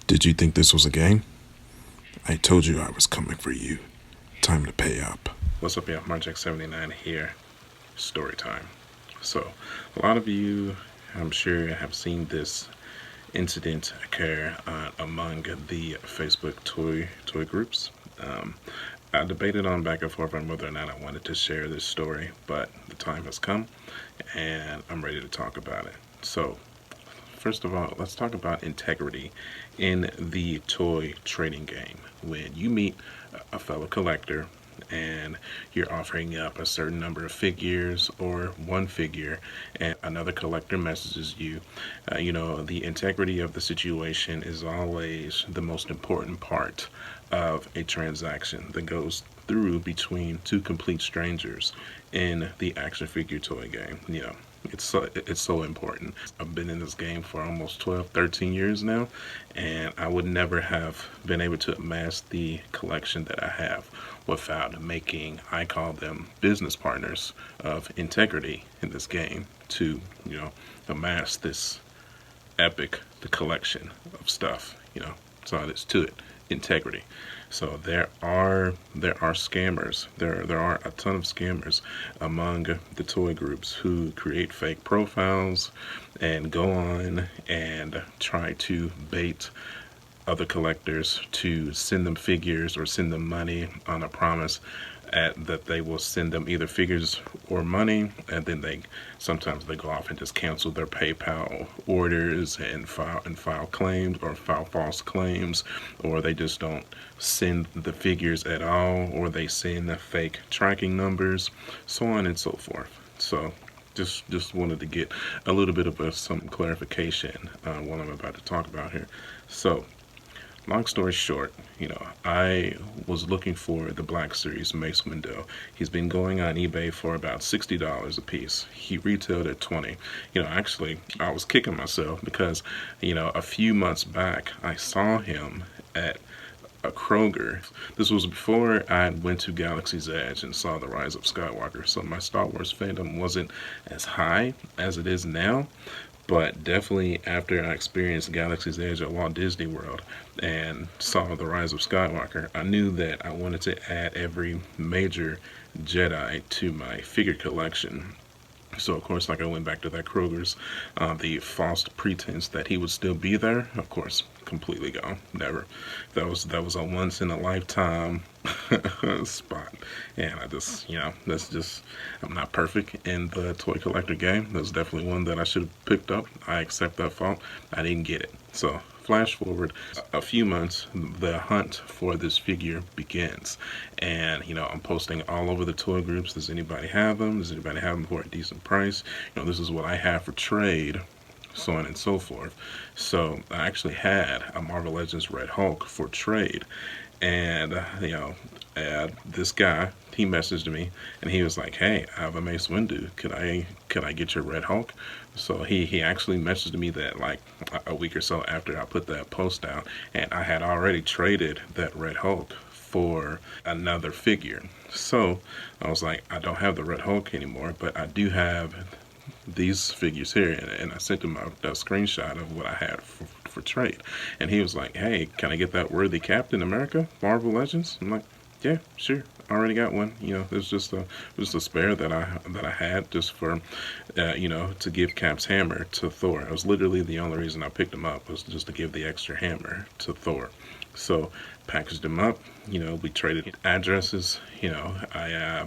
Did you think this was a game? I told you I was coming for you. Time to pay up. What's up, y'all? Marjack79 here. Story time. So, a lot of you, I'm sure, have seen this incident occur among the Facebook toy groups. I debated on back and forth on whether or not I wanted to share this story, but the time has come, and I'm ready to talk about it. So, first of all, let's talk about integrity in the toy trading game. When you meet a fellow collector and you're offering up a certain number of figures or one figure, and another collector messages you, the integrity of the situation is always the most important part of a transaction that goes through between two complete strangers in the action figure toy game. It's so important. I've been in this game for almost 12, 13 years now, and I would never have been able to amass the collection that I have without making, I call them, business partners of integrity in this game to, amass this epic collection of stuff. So it's to it, integrity. So there are scammers. There are a ton of scammers among the toy groups who create fake profiles and go on and try to bait other collectors to send them figures or send them money on a promise that they will send them either figures or money, and then sometimes they go off and just cancel their PayPal orders and file claims or file false claims, or they just don't send the figures at all, or they send the fake tracking numbers, so on and so forth. So just wanted to get a little bit of some clarification on what I'm about to talk about here. So, long story short, I was looking for the Black Series Mace window. He's been going on eBay for about $60 a piece. He retailed at 20. Actually, I was kicking myself because, a few months back, I saw him at a Kroger. This was before I went to Galaxy's Edge and saw the Rise of Skywalker, so my Star Wars fandom wasn't as high as it is now. But definitely after I experienced Galaxy's Edge at Walt Disney World and saw The Rise of Skywalker, I knew that I wanted to add every major Jedi to my figure collection. So of course, like I went back to that Kroger's, the false pretense that he would still be there, of course, completely gone. Never. That was a once in a lifetime spot, and that's just, I'm not perfect in the toy collector game. That's definitely one that I should have picked up. I accept that fault. I didn't get it. So flash forward a few months, the hunt for this figure begins, and I'm posting all over the toy groups. Does anybody have them? Does anybody have them for a decent price? This is what I have for trade, so on and so forth. So I actually had a Marvel Legends Red Hulk for trade, and this guy, he messaged me and he was like, "Hey, I have a Mace Windu. Could I get your Red Hulk?" So he actually messaged me that like a week or so after I put that post out, and I had already traded that Red Hulk for another figure. So I was like, I don't have the Red Hulk anymore, but I do have these figures here, and I sent him a screenshot of what I had for trade, and he was like, "Hey, can I get that Worthy Captain America Marvel Legends?" I'm like, "Yeah, sure. I already got one. It was just a spare that I had just for, to give Cap's hammer to Thor. It was literally the only reason I picked him up, was just to give the extra hammer to Thor. So packaged him up. We traded addresses. I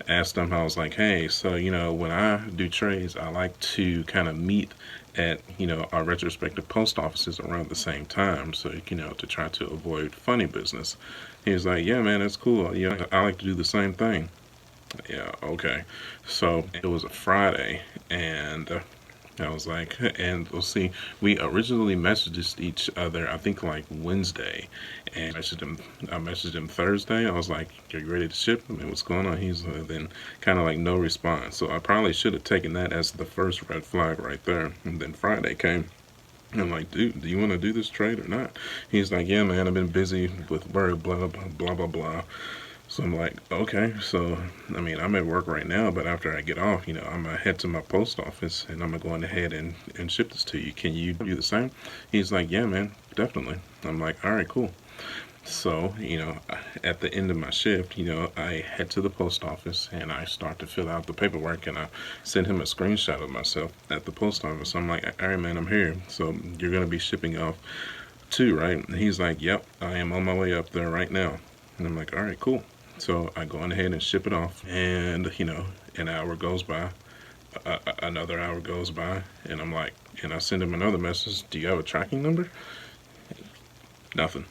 asked him, I was like, "Hey, so when I do trades, I like to kind of meet at our retrospective post offices around the same time, so to try to avoid funny business." He was like, "Yeah, man, that's cool. I like to do the same thing." Yeah, okay. So it was a Friday, and I was like, and we'll see. We originally messaged each other, I think like Wednesday, and I messaged him Thursday. I was like, "Are you ready to ship?" I mean, what's going on? He's then kind of like no response. So I probably should have taken that as the first red flag right there. And then Friday came. And I'm like, "Dude, do you want to do this trade or not?" He's like, "Yeah, man, I've been busy with work, blah, blah, blah, blah, blah." So I'm like, okay, so I mean, I'm at work right now, but after I get off, I'm gonna head to my post office and I'm gonna go ahead and ship this to you. Can you do the same? He's like, yeah, man, definitely. I'm like, all right, cool. So, at the end of my shift, I head to the post office and I start to fill out the paperwork and I send him a screenshot of myself at the post office. I'm like, all right, man, I'm here. So you're going to be shipping off too, right? And he's like, yep, I am on my way up there right now. And I'm like, all right, cool. So I go on ahead and ship it off. And, an hour goes by, another hour goes by, and I'm like, and I send him another message. Do you have a tracking number? Nothing.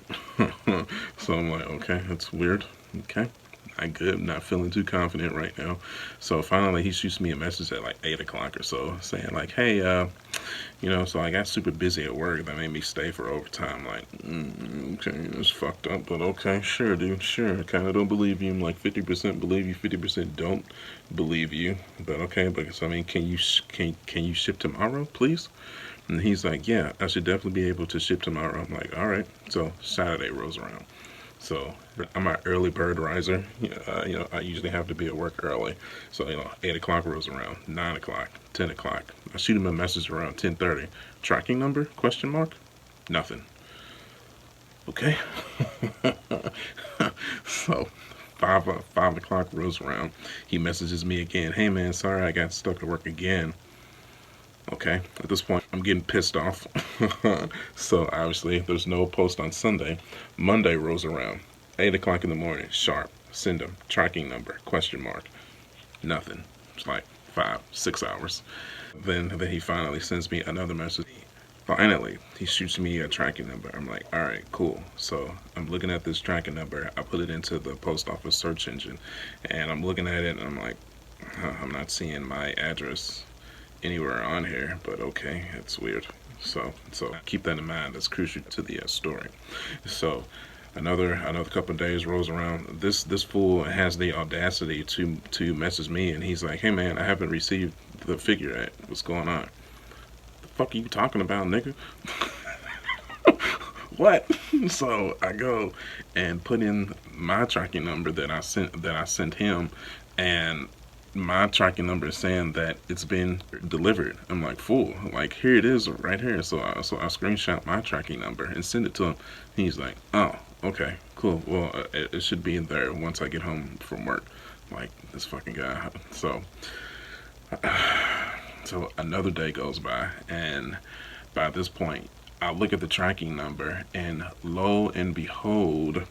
So I'm like, okay, that's weird. Okay. Not good. Not feeling too confident right now. So finally he shoots me a message at like 8 o'clock or so saying like, hey, so I got super busy at work. That made me stay for overtime. Like, okay, it's fucked up, but okay, sure, dude, sure. I kind of don't believe you. I'm like 50% believe you, 50% don't believe you. But okay, because I mean, can you ship tomorrow, please? And he's like, yeah, I should definitely be able to ship tomorrow. I'm like, all right. So Saturday rolls around. So I'm an early bird riser. I usually have to be at work early. So 8 o'clock rolls around, 9 o'clock, 10 o'clock. I shoot him a message around 10:30. Tracking number? Question mark? Nothing. Okay. So 5 o'clock rolls around. He messages me again. Hey man, sorry I got stuck at work again. Okay, at this point, I'm getting pissed off. So obviously, there's no post on Sunday. Monday rolls around, 8 o'clock in the morning, sharp. Send him tracking number? Question mark. Nothing. It's like 5, 6 hours. Then he finally sends me another message. Finally, he shoots me a tracking number. I'm like, all right, cool. So I'm looking at this tracking number. I put it into the post office search engine, and I'm looking at it, and I'm like, I'm not seeing my address anywhere on here, but okay, it's weird. So keep that in mind. That's crucial to the story. So another couple of days rolls around. This fool has the audacity to message me, and he's like, "Hey man, I haven't received the figure yet. What's going on? The fuck are you talking about, nigga?" What? So I go and put in my tracking number that I sent him, and my tracking number is saying that it's been delivered. I'm like, fool, like here it is right here. So I screenshot my tracking number and send it to him. He's like, oh, okay, cool. Well, it should be in there once I get home from work. Like this fucking guy. So another day goes by, and by this point, I look at the tracking number, and lo and behold,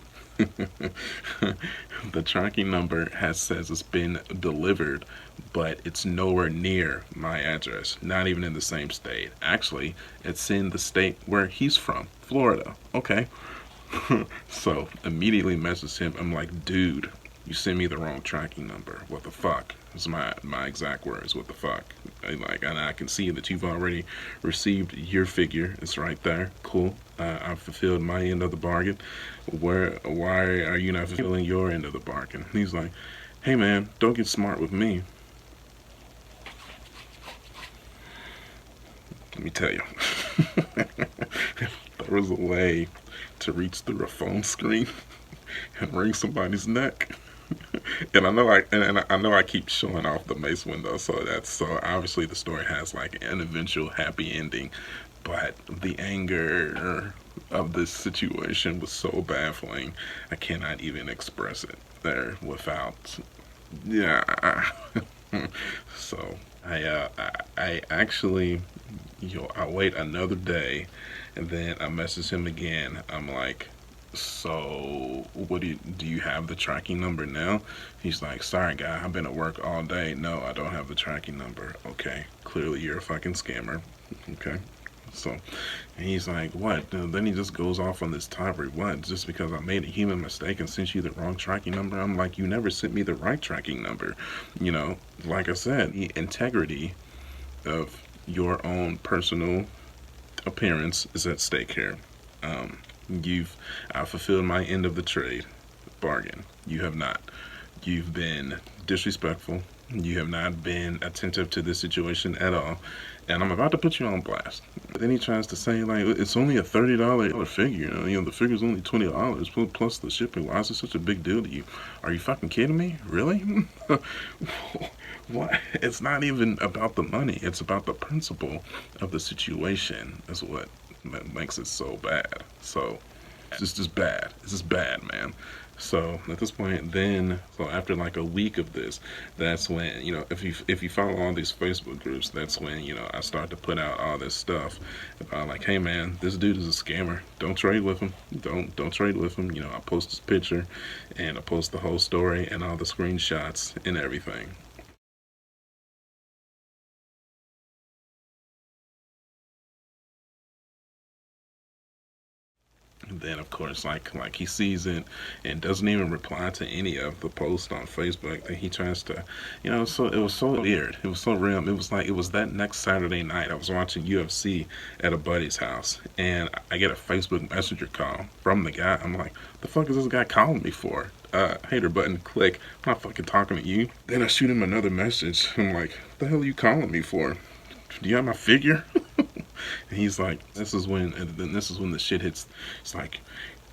the tracking number says it's been delivered, but it's nowhere near my address. Not even in the same state. Actually, it's in the state where he's from, Florida. Okay. So immediately message him. I'm like, dude, you sent me the wrong tracking number. What the fuck? It's my exact words. What the fuck? And I can see that you've already received your figure. It's right there. Cool. I've fulfilled my end of the bargain. Why are you not fulfilling your end of the bargain? He's like, hey man, don't get smart with me. Let me tell you, there was a way to reach through a phone screen and wring somebody's neck. And I know I keep showing off the mace window, so obviously the story has like an eventual happy ending, but the anger of this situation was so baffling, I cannot even express it there without, yeah. So I actually, I wait another day, and then I message him again. I'm like, so what do you have the tracking number now? He's like, sorry guy, I've been at work all day. No, I don't have the tracking number. Okay, clearly you're a fucking scammer. Okay. So, and he's like, what? Then he just goes off on this tirade. What? Just because I made a human mistake and sent you the wrong tracking number? I'm like, you never sent me the right tracking number. Like I said, the integrity of your own personal appearance is at stake here. Um, I've fulfilled my end of the trade bargain. You have not. You've been disrespectful. You have not been attentive to this situation at all, and I'm about to put you on blast. Then he tries to say like it's only a $30 figure. The figure's only $20 plus the shipping. Why is it such a big deal to you? Are you fucking kidding me? Really? What? It's not even about the money. It's about the principle of the situation. That's what makes it so bad. So it's just bad. It's just bad, man. So at this point, then, so after like a week of this, that's when, if you follow all these Facebook groups, that's when, I start to put out all this stuff about like, hey man, this dude is a scammer. Don't trade with him. Don't trade with him. I post his picture and I post the whole story and all the screenshots and everything. And then of course like he sees it and doesn't even reply to any of the posts on Facebook. Then he tries to, so it was so weird. It was so real. It was like it was that next Saturday night I was watching UFC at a buddy's house and I get a Facebook Messenger call from the guy. I'm like, the fuck is this guy calling me for? Hater button, click. I'm not fucking talking to you. Then I shoot him another message. I'm like, what the hell are you calling me for? Do you have my figure? And he's like, this is when the shit hits. It's like,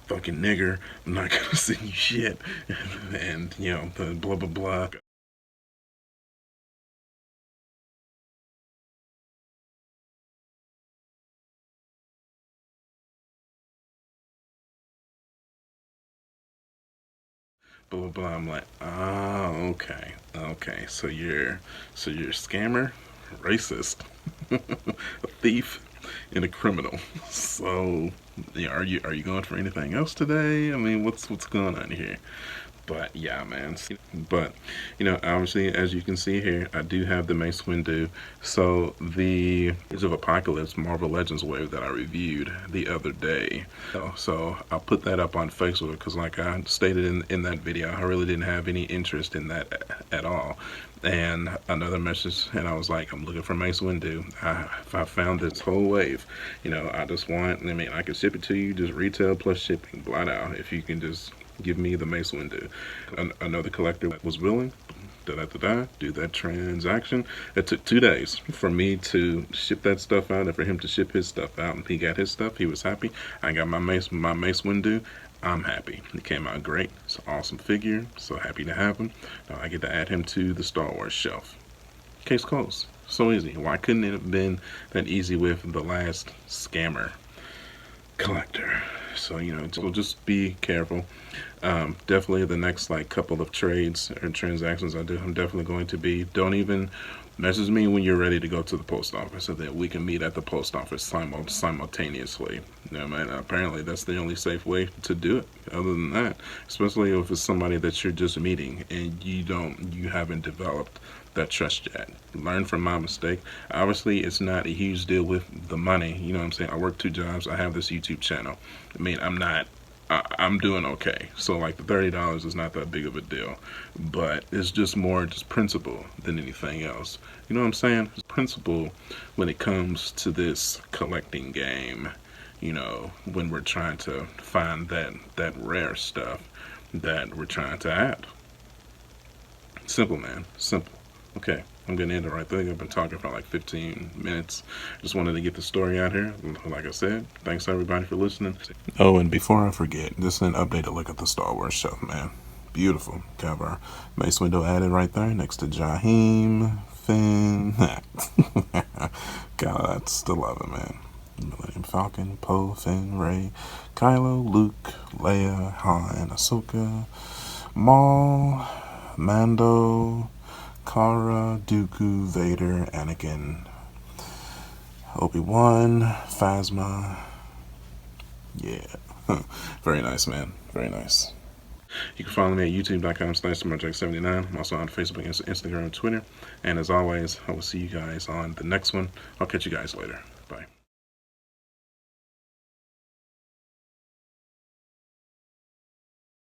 fucking nigger, I'm not gonna send you shit. And the blah, blah, blah. Blah, blah, blah. I'm like, oh, okay. So you're a scammer, racist, a thief, and a criminal. So, yeah, are you going for anything else today? I mean, what's going on here? But yeah, man. But obviously, as you can see here, I do have the Mace Windu. So the Age of Apocalypse Marvel Legends wave that I reviewed the other day. So I'll put that up on Facebook because, like I stated in that video, I really didn't have any interest in that at all. And another message, and I was like, I'm looking for Mace Windu. If I found this whole wave, I just want. I mean, I can ship it to you, just retail plus shipping, blot out. If you can just give me the Mace Windu. Another collector was willing do that transaction. It took 2 days for me to ship that stuff out and for him to ship his stuff out. And he got his stuff. He was happy. I got my Mace Windu. I'm happy. It came out great. It's an awesome figure. So happy to have him. Now I get to add him to the Star Wars shelf. Case closed. So easy. Why couldn't it have been that easy with the last scammer collector? So just be careful. Definitely the next like couple of trades or transactions I'm definitely going to be, don't even message me when you're ready to go to the post office so that we can meet at the post office simultaneously. Man, apparently that's the only safe way to do it. Other than that, especially if it's somebody that you're just meeting and you haven't developed that trust yet. Learn from my mistake. Obviously, it's not a huge deal with the money. You know what I'm saying? I work 2 jobs. I have this YouTube channel. I mean, I'm doing okay. So like the $30 is not that big of a deal, but it's just more just principle than anything else. You know what I'm saying? It's principle when it comes to this collecting game. When we're trying to find that rare stuff that we're trying to add. Simple, man. Simple. Okay, I'm gonna end it right there. I've been talking for like 15 minutes. Just wanted to get the story out here. Like I said, thanks everybody for listening. Oh, and before I forget, just an updated look at the Star Wars shelf, man. Beautiful. Got our Mace Windu added right there next to Jaheim, Finn. God, still love it, man. Millennium Falcon, Poe, Finn, Rey, Kylo, Luke, Leia, Han, Ahsoka, Maul, Mando, Kara, Dooku, Vader, Anakin, Obi-Wan, Phasma. Yeah. Very nice, man. Very nice. You can follow me at youtube.com/SamarJack79. I'm also on Facebook, Instagram, and Twitter. And as always, I will see you guys on the next one. I'll catch you guys later.